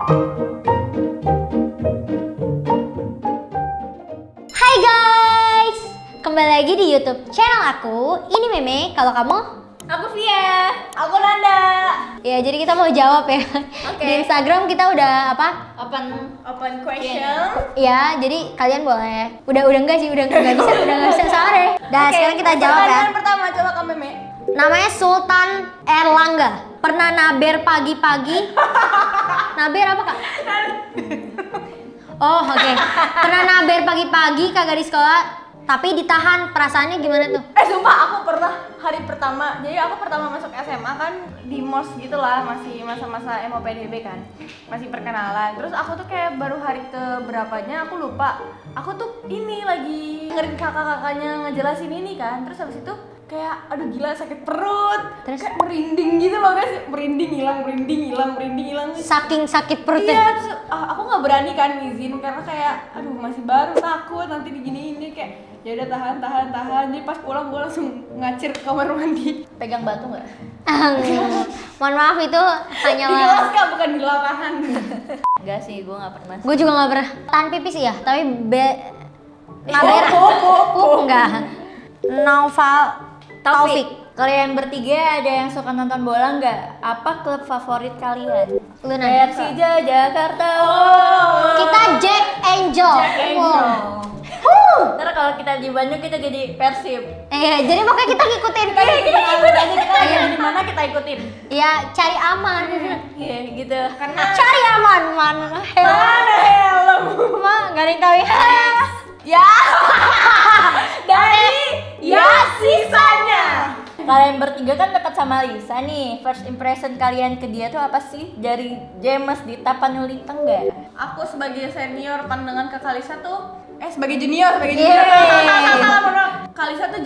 Hai guys, kembali lagi di YouTube channel aku. Ini Meme, kalau kamu? Aku Via. Aku Nanda. Ya, jadi kita mau jawab ya. Di Instagram kita udah apa? Open question. Ya, jadi kalian boleh. Udah enggak sih, udah enggak bisa sorry. Dah, sekarang kita jawab ya. Pertanyaan pertama coba Kak Meme. Namanya Sultan Erlangga. Pernah naber pagi-pagi? Naber apa, Kak? Oh, oke. Pernah naber pagi-pagi kagak di sekolah, tapi ditahan. Perasaannya gimana tuh? Sumpah aku pernah hari pertama. Jadi aku pertama masuk SMA kan di MOS gitu lah, masih masa-masa MOPDB kan. Masih perkenalan. Terus aku tuh kayak baru hari ke berapanya aku lupa. Aku tuh ini lagi dengerin kakak-kakaknya ngejelasin ini kan. Terus habis itu kayak aduh gila sakit perut. Terus kayak merinding gitu loh guys. Merinding hilang. Saking sakit perutnya. Iya, terus aku nggak berani kan izin karena kayak aduh masih baru takut nanti diginiin kayak ya udah tahan. Jadi pas pulang gue langsung ngacir ke kamar mandi. Pegang batu nggak? Mohon maaf itu Di hanyalah kelas Kak, bukan di lapangan. Enggak sih, gue gak pernah. gue juga nggak pernah tahan pipis ya, tapi naber pup enggak. Noval Taufik. Kalian bertiga ada yang suka nonton bola nggak? Apa klub favorit kalian? Lu Nanda. Persija Jakarta. Kita Jack Angel. Ntar kalau kita di Bandung kita jadi Persib. Jadi pokoknya kita ngikutin. Kita di mana kita ikutin. Ya cari aman. Iya gitu. Karena Cari aman, mana helm. Mah nggak ada yang tahu ya. Ya. Dari ya sisanya. Kalian bertiga kan dekat sama Lisa nih. First impression kalian ke dia tuh apa sih? Dari James Dita Panulita enggak? Aku sebagai senior pandangan ke Kalisa tuh sebagai junior. Kalisa tuh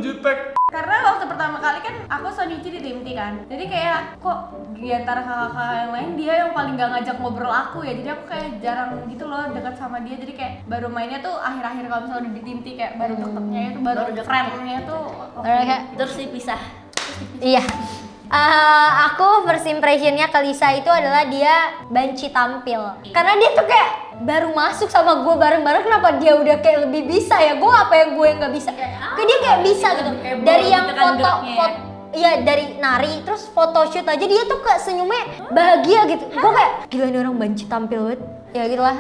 jutek. Karena waktu pertama kali kan aku Sonichi di tim T kan. Jadi kayak kok di antara kakak-kakak yang lain dia yang paling gak ngajak ngobrol aku ya. Jadi aku kayak jarang gitu loh dekat sama dia. Jadi kayak baru mainnya tuh akhir-akhir kalau misalnya udah di tim T kayak baru deketnya itu baru friend-nya tuh. Terus dipisah. Iya. Aku first impressionnya ke Lisa itu adalah dia banci tampil. Karena dia tuh kayak baru masuk sama gue bareng-bareng, kenapa dia udah kayak lebih bisa ya? Gue apa yang gue nggak bisa? Kayak dia kayak bisa gitu. Dari yang foto, iya dari nari, terus photoshoot aja dia tuh kayak senyumnya bahagia gitu. Gue kayak gila ini orang banci tampil banget. Ya gitulah.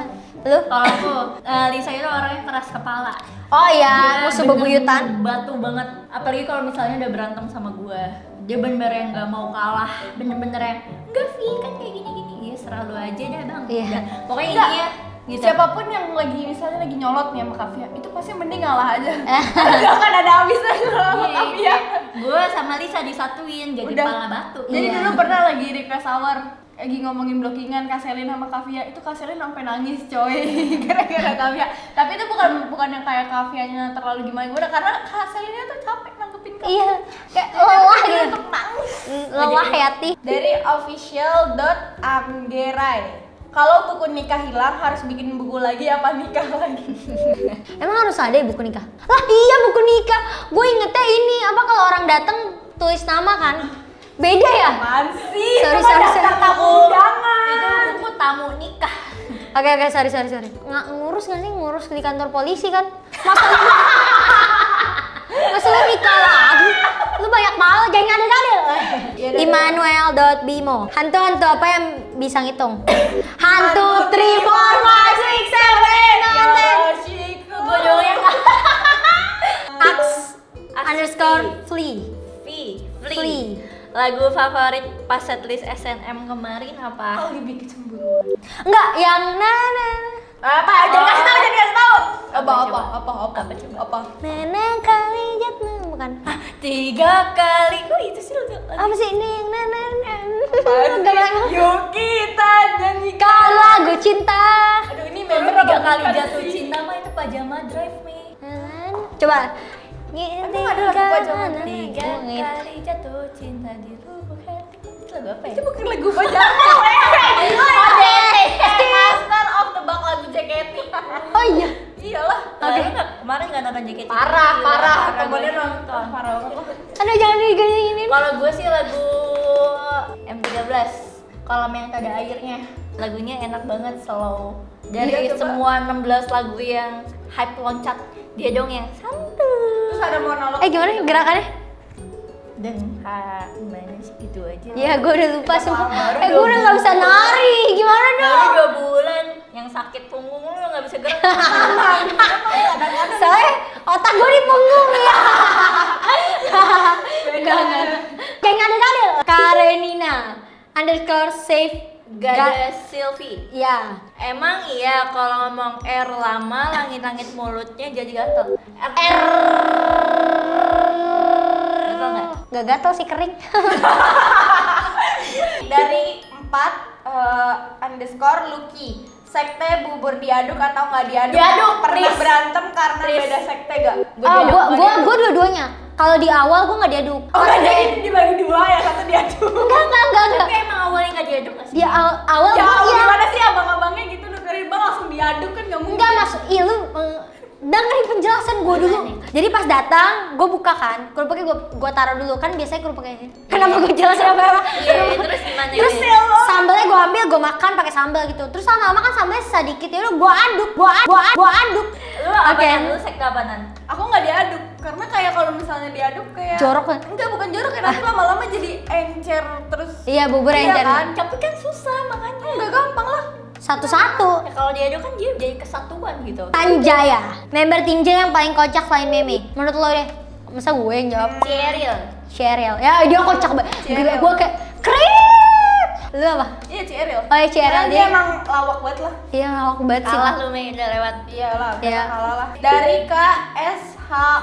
Lu? Kalau aku, Lisa itu orangnya keras kepala. Oh iya, musuh bebuyutan. Batu banget. Apalagi kalau misalnya udah berantem sama gue, dia bener-bener yang nggak mau kalah, bener-bener yang enggak Vi kan kayak gini-gini. Ya serah lu aja deh bang. Iya. Pokoknya intinya gitu. Siapapun yang lagi misalnya lagi nyolot nih sama Kavia, itu pasti mending ngalah aja. Gak akan ada habisnya sama Kavia. Gue sama Lisa disatuin jadi pala batu. Jadi dulu pernah lagi request hour, lagi ngomongin blockingan Kaselin sama Kavia, itu Kaselin sampai nangis coy gara-gara Kavia. Tapi itu bukan yang kayak Kavianya terlalu gimana karena Kaselinnya tuh capek nanggepin Kavia. Iya, kayak lelah gitu. Untuk nangis. Lelah Yati. Dari official.amgerai. Kalau buku nikah hilang harus bikin buku lagi apa nikah lagi? Emang harus ada ya buku nikah? Lah iya buku nikah. Gue ingetnya ini apa kalau orang datang tulis nama kan? Beda ya? Apaan sih? Sorry. Tamu undangan. Itu buku tamu nikah. Oke, sorry. Ngurus nggak sih? Ngurus di kantor polisi kan? Masa lu nikah lagi? Lu banyak banget, jangan ngadil-ngadil. Immanuel.bimo. Hantu apa yang bisa ngitung? Hantu 3, 4, 5, 6, 7, 8, 9, 10. Gue doang yang _flee. Flee. Lagu favorit pas setlist SNM kemarin apa? Lebih kecemburuan. Enggak, yang Apa? Jangan kasih tahu. Apa? Neneng kali jatuh bukan? 3 kali. Kok itu sih lagu? Apa sih ini yang Yuk kita nyanyikan lagu cinta. Aduh ini Member member 3 kali jatuh cinta mah itu Pajama Drive nih. Coba. Emang ada lagu Pajama? 3 kali jatuh cinta di lubuk hati. Itu lagu apa ya? Itu bukan lagu Pajama. Master of the Bak lagu JKT. Oh iya. Iyalah. Kemarin nggak nonton JKT. Parah. Kemudian Gue nonton. parah banget. Aduh jangan digini-gini. Kalau gue sih lagu M13. Kalau yang ada airnya. Lagunya enak banget, slow. Dari Iya, coba. semua 16 lagu yang hype loncat, dia dong yang santuy. Terus ada monolog. Gimana gerakannya? Dan gimana sih gitu aja. Ya gue udah lupa sumpah. Baru Gue udah nggak bisa nari. Gimana Baru dong? 2 bulan yang sakit punggung lu nggak bisa gerak. Soalnya otak gue di punggung ya. Enggak. Kayak ngadil-ngadil. Karenina underscore save Gada Sylvie. Ya. Emang iya kalau ngomong R lama langit-langit mulutnya jadi gatel. R. Gatel nggak? Gak gatel sih, kering. Dari 4 underscore Lucky. Sekte bubur diaduk atau nggak diaduk? Diaduk, Pernah Tris. berantem karena Tris. beda sekte gak? Gue dua-duanya. Kalau di awal gue nggak diaduk. Oh nggak jadi dibagi 2 ya, satu diaduk. Enggak. Tapi emang awalnya nggak diaduk nggak sih? Di awal Ya gue iya. gimana sih abang-abangnya gitu nukerin bang langsung diaduk kan nggak mungkin. Enggak masuk, lu dengerin penjelasan gue dulu. Jadi pas datang, gue buka kan, kerupuknya gue taruh dulu kan biasanya kerupuknya ini. Kenapa gue jelasin apa? Iya, terus gimana? Terus ini? sambalnya gue ambil, gue makan pakai sambal gitu. Terus lama-lama kan sambalnya sedikit ya udah gue aduk. Lu apa Oke. lu sekte apaan? Aku nggak diaduk karena kayak kalau misalnya diaduk kayak Jorok kan? Enggak, bukan jorok ya, nanti lama-lama jadi encer terus. Iya bubur Iya encer. kan? Tapi kan susah makanya. Enggak gampang lah. Satu-satu. Ya, kalau diaduk kan dia jadi kesatuan gitu. Tanjaya, member Tinja yang paling kocak selain Meme. Menurut lo deh, masa gue yang jawab? Cheryl. Cheryl. Ya dia kocak banget. Cheryl. Gue kayak keren. Lu apa? Iya Cheryl. Oh ya Cheryl Karena dia dia. emang lawak banget lah. Iya lawak banget sih. Kalah lu Mei, udah lewat. Iyalah, Iya. kalah lah. Dari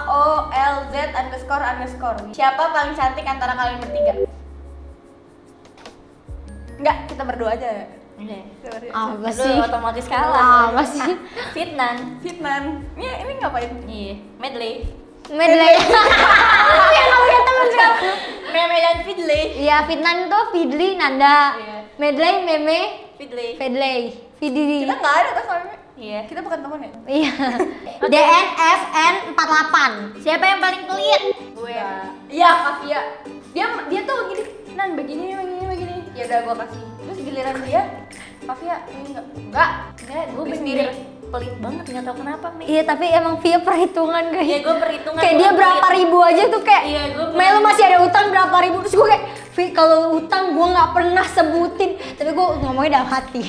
KSHOLZ__. Siapa paling cantik antara kalian bertiga? Enggak, kita berdua aja ya. Oke. Kita berdua aja. Apa Lu sih? otomatis kalah. Apa sih? Fitnan. Fitnan. Ini ngapain? Iya, medley. Medley. Yang gak punya temen sekarang. Meme dan Fidley. Iya Fitnan tuh Fidli, Nanda. Iya. Medley, Meme, Fidley. Fedley, Fidli. Kita nggak ada kan soalnya. Iya. Kita bukan teman ya? Iya. DNFN 48. Siapa yang paling pelit? Gue. Iya, Kavia. Dia tuh gini, Nan begini. Ya udah gua kasih. Terus giliran dia, Kavia ini enggak. Gue Beli sendiri pelit banget, nggak tahu kenapa Mei. Iya tapi emang via perhitungan guys. Iya, gue perhitungan. Kayak dia gua berapa pelit. ribu aja tuh kayak. Iya, gua Mel lu masih ada utang berapa ribu terus gue kayak Vi kalau utang gue nggak pernah sebutin tapi gue ngomongnya dalam hati.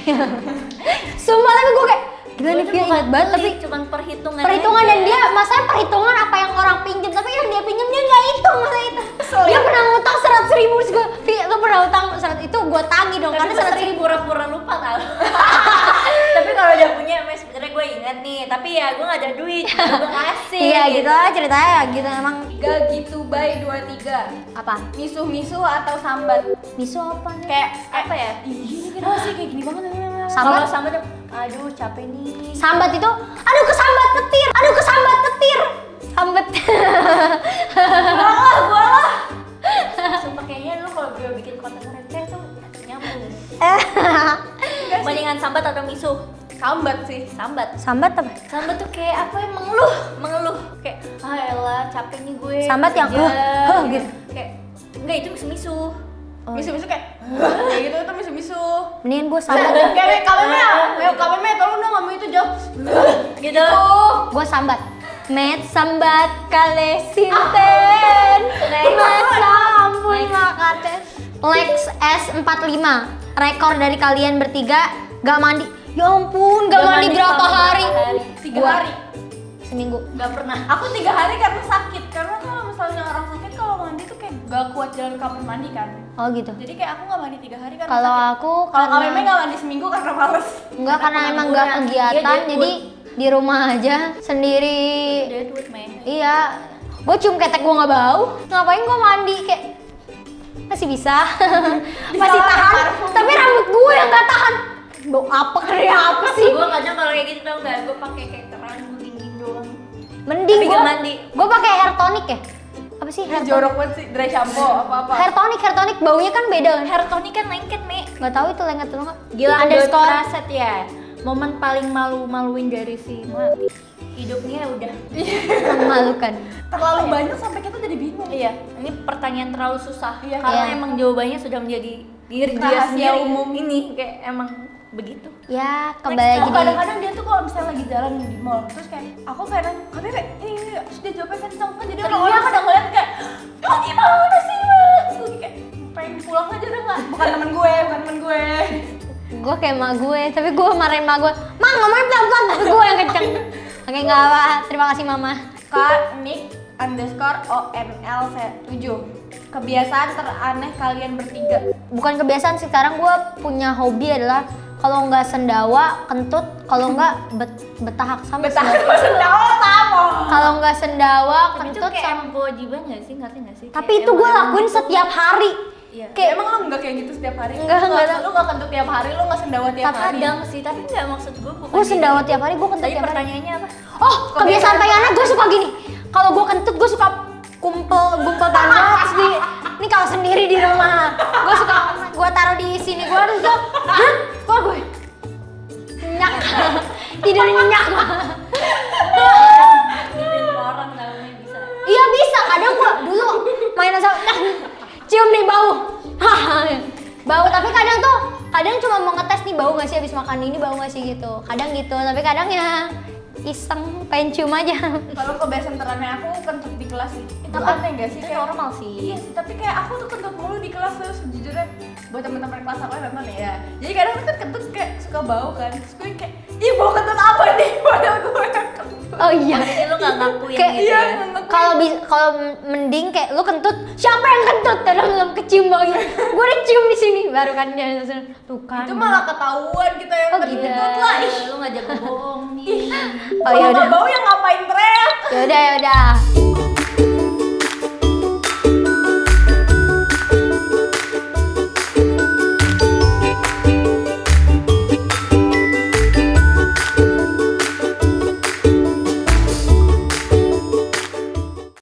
Sumpah tapi gue kayak gila nih Via ingat banget tapi cuman perhitungan. perhitungan aja. dan dia masanya perhitungan apa yang orang pinjam tapi yang dia pinjam dia nggak hitung masa itu. Dia pernah ngutang 100.000 terus gue Vi lu pernah utang 100 itu gue tagih dong Tapi karena 100.000 sering pura-pura lupa tau. Tapi kalau udah punya Mes sebenarnya gue ingat nih. Tapi ya gue nggak ada duit, gue kasih. Iya gitu lah ceritanya gitu emang. Gak gitu by 23. Apa? Misuh-misuh atau sambat? Miso apa nih? Kayak apa ya? Ih, kenapa sih kayak gini banget? Sambat? Kalau sambat tuh, aduh capek nih. Sambat itu, aduh kesambat petir, aduh kesambat petir. Sambat. Gua lah. Sumpah kayaknya lu kalau gue bikin konten receh tuh nyambung. Mendingan sambat atau misuh? Sambat sih. Sambat. Sambat apa? Sambat tuh kayak apa ya, mengeluh kayak ah elah capek nih gue. Sambat yang, kerja," gitu. Kayak enggak itu misuh. Misuh-misuh kayak kayak gitu tuh misuh-misuh. Mendingan gue sambat. Kayak KPM tolong dong ngomong itu jawab. Gitu. Gue sambat. Met sambat kale sinten. Met sampun Next. makaten. Lex S45. Rekor dari kalian bertiga gak mandi. Ya ampun, gak mandi berapa selama hari? berapa hari? 3 Gua- hari. Seminggu. Gak pernah. Aku 3 hari karena sakit. Karena kalau misalnya orang sakit kalau mandi tuh kayak gak kuat jalan kamar mandi kan. Oh gitu. Jadi kayak aku gak mandi 3 hari karena Kalau sakit. aku Kalau karena KPM gak mandi seminggu karena males. enggak karena emang gak pengangguran. kegiatan Iya, Deadwood. jadi di rumah aja sendiri. Deadwood man. Iya, gue cium ketek gue nggak bau. Ngapain gue mandi kayak masih bisa, masih lah, tahan. parfum. Tapi rambut gue yang nggak tahan. Bau apa kayak apa sih? Gue kadang kalau kayak gitu tau nggak, gue pakai kayak keran dingin doang. Mending Tapi gue nggak mandi. gue pakai hair tonic ya. Apa sih hair tonic? Jorok banget sih, dry shampoo apa-apa. Hair tonic baunya kan beda kan? Hair tonic kan lengket Mek. Nggak tahu itu lengket atau nggak? Gila underscore. Raset ya. Momen paling malu-maluin dari si Melati. Hidupnya udah. Memalukan. Terlalu banyak sampai kita jadi bingung. Iya, ini pertanyaan terlalu susah. Iya. Karena Iya. emang jawabannya sudah menjadi Biar dia Rahasia sendiri umum. ini kayak emang begitu. Ya, Next, kembali lagi di kadang-kadang dia tuh kalau misalnya lagi jalan di mall, terus kayak aku kayak nanya, Kak Bebe, ini, terus dia jawabnya kenceng kan, jadi orang-orang kadang ngeliat kayak, lo gimana sih Mbak? Terus gue kayak, pengen pulang aja udah nggak? Bukan temen gue. gue kayak emak gue, tapi gue marahin emak gue, "Mang, ngomongnya pelan-pelan," tapi gue yang kenceng. Oke, nggak apa, terima kasih mama. Kak Nick _ONL 7. Kebiasaan teraneh kalian bertiga. Bukan kebiasaan sih, sekarang gue punya hobi adalah kalau nggak sendawa, kentut, kalau nggak betahak sama Sendawa sama. Kalau nggak sendawa, Tapi itu kentut kayak sama. emang kewajiban nggak sih, ngerti nggak sih? Tapi Kayak itu gue emang lakuin setiap hari. Iya. Kayak emang lu nggak kayak gitu setiap hari? Enggak. Lu nggak kentut tiap hari, lu nggak sendawa tiap hari. Kadang sih, tapi nggak maksud gue bukan. Gue sendawa gitu. tiap hari, gue kentut Tadi tiap hari. pertanyaannya apa? Oh, kebiasaan paling aneh gue suka gini. Kalau gue kentut, gue suka gumpal banget di. Ini kalau sendiri di rumah, gue suka gue taruh di sini, gue harus tuh, gue nyenyak, tidur nyenyak. Gituin orang tahunya bisa. Iya bisa, kadang gue dulu main sama, cium nih bau, bau. Tapi kadang cuma mau ngetes nih bau nggak sih abis makan ini, bau nggak sih gitu. Kadang gitu, tapi kadang ya iseng pengen cium aja. Kalau kebiasaan teraneh aku kentut di kelas sih. Itu Apa? aneh nggak sih? Itu Kayak normal sih. Iya, tapi kayak aku tuh kentut mulu di kelas terus sejujurnya buat teman-teman kelas aku yang nonton ya. Jadi kadang tuh kentut kayak suka bau kan. Terus gue kayak, ih bau kentut apa nih? Padahal gue yang kentut. Oh iya. Jadi lu nggak ngakuin Kayak gitu iya, ya? nggak- Kalau mending kayak lu kentut, siapa yang kentut? Terus lu kecium baunya. Gue udah cium di sini baru kan dia langsung, tuh kan. Itu malah ketahuan kita yang Oh, kentut gitu. lah. Ih, Lu nggak jago bohong nih. Oh kalau ya nggak udah. bau ya ngapain teriak? Ya udah.